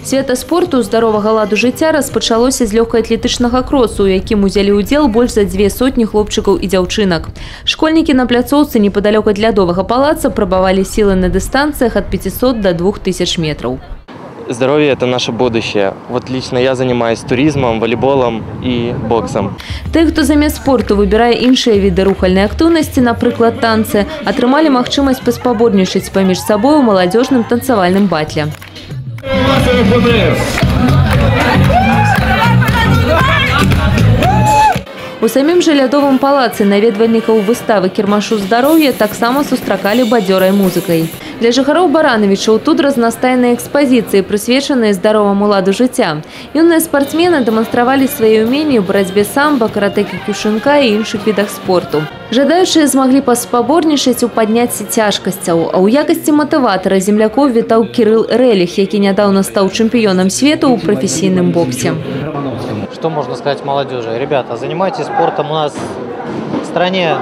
Свята спорту здаровага ладу жыцця распачалося з лёгкаатлетычнага кросу, у якім узялі ўдзел больш за 200 хлопчыкаў і дзяўчынак. Школьнікі на пляцоўцы непадалёк ад лядовага палаца прабавалі сілы на дыстанцыях от 500 до 2000 метров. Здоровье – это наше будущее. Вот лично я занимаюсь туризмом, волейболом и боксом. Тых, хто замест спорту выбірае іншыя віды рухальнай актыўнасці, напрыклад, танцы, атрымалі магчымасць паспаборнічаць паміж сабой у маладзёжным танцавальным батле. У самім жа лядовым палацы наведвальнікаў выставы кірмашу здароўя таксама сустракалі бадзёрай музыкай. Для жыхароў Баранавічаў тут разнастайныя экспазіцыі, прысвечаныя здароваму ладу жыцця. Юныя спартсмены дэманстравалі свае ўменні ў барацьбе самба, каратэ-кікушынка і іншых відах спорту. Жадаючыя змаглі паспаборнічаць у падняцці цяжкасцяў, а ў якасці матыватара землякоў вітаў Кірыл Рэліх, які нядаўна стаў чэмпіёнам свету ў прафесійным боксе. Что можно сказать молодежи? Ребята, занимайтесь спортом. У нас в стране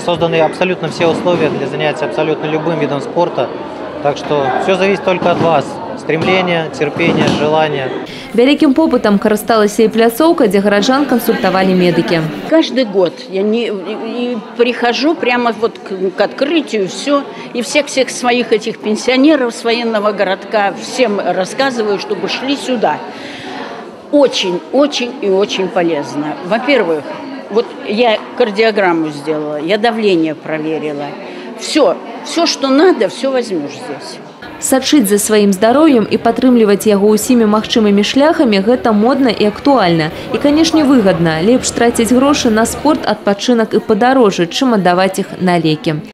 созданы абсолютно все условия для занятия абсолютно любым видом спорта. Так что все зависит только от вас. Стремление, терпение, желание. Вялікім попытам карысталася і пляцоўка, дзе гараджан кансультавалі медыкі. Каждый год я прихожу прямо вот к открытию, все, и всех своих этих пенсионеров с военного городка всем рассказываю, чтобы шли сюда. Очень, очень и очень полезно. Во-первых, вот я кардиограмму сделала, я давление проверила. Все, что надо, все возьмешь здесь. Сачыць за сваім здароўем і падтрымліваць яго ўсімі магчымымі шляхамі – гэта модна і актуальна. І, канешне, выгадна. Лепш траціць грошы на спорт, адпачынак і падарожжы, чым аддаваць іх на лекі.